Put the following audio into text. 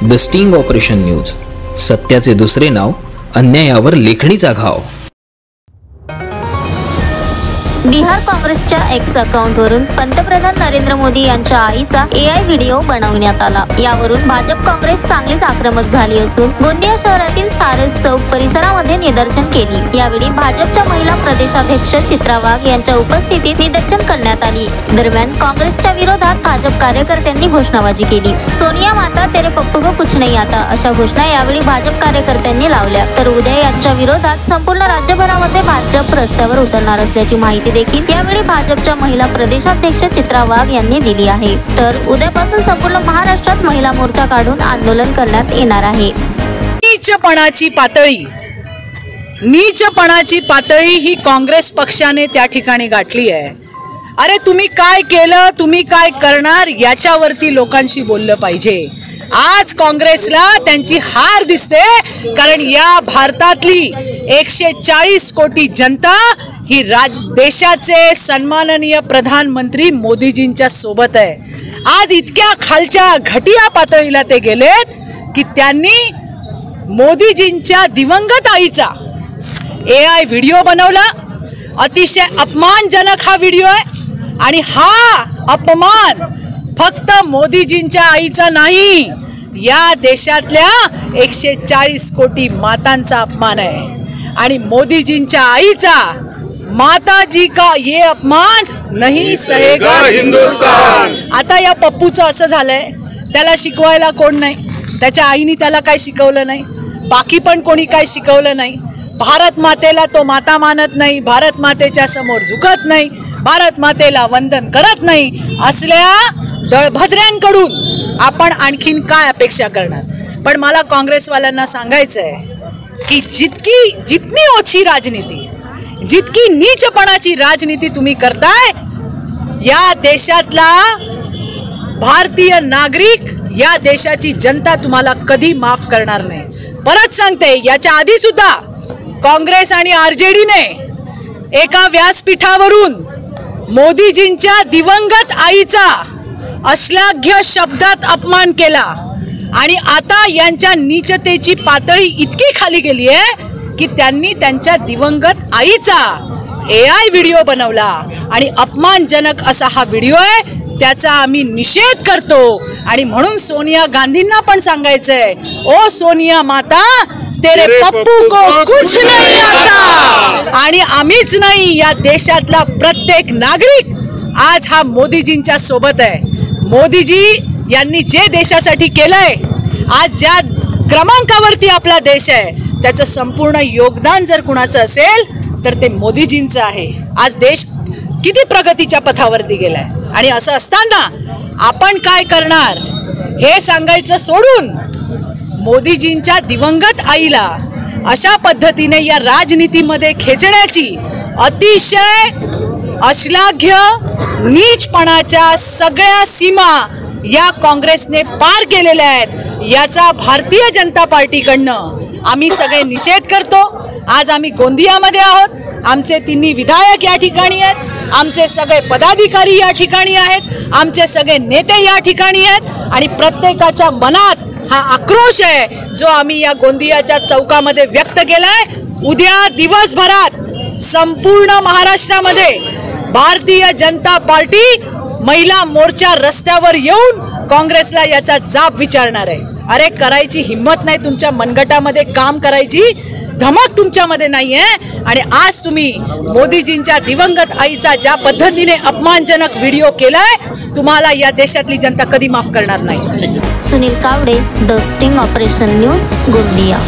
The sting operation news, सत्याचे दुसरे नाव, अन्यायावर लेखणीचा घाव. बिहार काँग्रेसच्या एक्स अकाउंटवरून पंतप्रधान नरेंद्र मोदी यांच्या आईचा AI व्हिडिओ बनवण्यात आला. यावरून भाजप काँग्रेस चांगलीच आक्रमक झाली असून गोंदिया शहरातील सारस चौक परिसरामध्ये निदर्शन केली. यावेळी भाजपच्या महिला प्रदेशाध्यक्ष चित्रा वाघ यांच्या उपस्थितीत निदर्शन करण्यात आली. दरम्यान काँग्रेसच्या विरोधात भाजप कार्यकर्त्यांनी घोषणाबाजी केली. सोनिया माता तेरे पप्पू को कुछ नहीं आता अशा घोषणा यावेळी भाजप कार्यकर्त्यांनी लावल्या. तर उद्या यांच्या विरोधात संपूर्ण राज्यभरामध्ये भाजप रस्त्यावर उतरणार असल्याची माहिती देखील यावेळी भाजपच्या महिला प्रदेशाध्यक्ष चित्रा वाघ यांनी दिली आहे. तर उद्यापासून संपूर्ण महाराष्ट्रात महिला मोर्चा काढून आंदोलन करण्यात येणार आहे. नीचपणाची पातळी ही काँग्रेस पक्षाने त्या ठिकाणी गाठली आहे. अरे तुम्ही काय केलं, तुम्ही काय करणार याच्यावरती लोकांशी बोललं पाहिजे. आज काँग्रेसला त्यांची हार दिसते, कारण या भारतातली 140 कोटी जनता ही देशाचे सन्माननीय प्रधानमंत्री मोदीजींच्या सोबत आहे. आज इतक्या खालच्या घटिया पातळीला ते गेलेत की त्यांनी मोदीजींच्या दिवंगत आईचा AI व्हिडिओ बनवला. अतिशय अपमानजनक हा व्हिडिओ आहे आणि हा अपमान फक्त मोदीजींच्या आईचा नाही, या देशातल्या 140 कोटी मातांचा अपमान आहे. आणि मोदीजींच्या आईचा माताजी का ये अपमान नहीं सहेगा हिंदुस्तान. आता या पप्पूचं असं झालंय, त्याला शिकवायला कोण नाही, त्याच्या आईने त्याला काय शिकवलं नाही, बाकी पण कोणी काय शिकवलं नाही. भारत मातेला तो माता मानत नाही, भारत मातेच्या समोर झुकत नाही, भारत मातेला वंदन करत नाही. असल्या दळभद्र्यांकडून आपण आणखीन काय अपेक्षा करणार. पण मला काँग्रेसवाल्यांना सांगायचं आहे की जितनी ओछी राजनीती, जितकी नीचपणाची राजनीती तुम्ही करताय, या देशातला भारतीय नागरिक, या देशाची जनता तुम्हाला कधी माफ करणार नाही. परत सांगते, याच्या आधी सुद्धा काँग्रेस आणि RJDने एका व्यासपीठावरून मोदीजींच्या दिवंगत आईचा अश्लाघ्य शब्दात अपमान केला. आणि आता यांच्या नीचतेची पातळी इतकी खाली गेली आहे की त्यांनी त्यांच्या दिवंगत आईचा AI व्हिडिओ बनवला. आणि अपमानजनक असा हा व्हिडिओ आहे, त्याचा आम्ही निषेध करतो. आणि म्हणून सोनिया गांधींना पण सांगायचंय, ओ सोनिया माता तेरे पप्पू को कुछ नहीं आता. आणि आम्हीच नाही, या देशातला प्रत्येक नागरिक आज हा मोदीजींच्या सोबत आहे. मोदीजी यांनी जे देशासाठी केलंय, आज ज्या क्रमांकावरती आपला देश आहे, त्याचं संपूर्ण योगदान जर कुणाचं असेल तर ते मोदीजींचं आहे. आज देश किती प्रगतीच्या पथावरती गेलाय. आणि असं असताना आपण काय करणार हे सांगायचं सोडून मोदीजींच्या दिवंगत आईला अशा पद्धतीने या राजनीतीमध्ये खेचण्याची अतिशय अश्लाघ्य नीचपणाच्या सगळ्या सीमा या काँग्रेसने पार केलेल्या आहेत. याचा भारतीय जनता पार्टीकडनं आम्ही सगळे निषेध करतो. आज आम्ही गोंदियामध्ये आहोत, आमचे तिन्ही विधायक या ठिकाणी आहेत, आमचे सगळे पदाधिकारी या ठिकाणी आहेत, आमचे सगळे नेते या ठिकाणी आहेत. आणि प्रत्येकाच्या मनात हा आक्रोश आहे जो आम्ही या गोंदियाच्या चौकामध्ये व्यक्त केलाय. उद्या दिवसभरात संपूर्ण महाराष्ट्रामध्ये भारतीय जनता पार्टी महिला मोर्चा रस्त्यावर येऊन काँग्रेसला याचा जाब विचारणार आहे. अरे करायची हिम्मत नाही, तुमच्या मनगटामध्ये काम करायची धमक तुमच्यामध्ये नाहीये. आणि आज तुम्ही मोदीजींच्या दिवंगत आईचा ज्या पद्धतीने अपमानजनक व्हिडिओ केलाय, तुम्हाला या देशातली जनता कधी माफ करणार नाही. Sunil Kawade, the sting operation news, Gondia.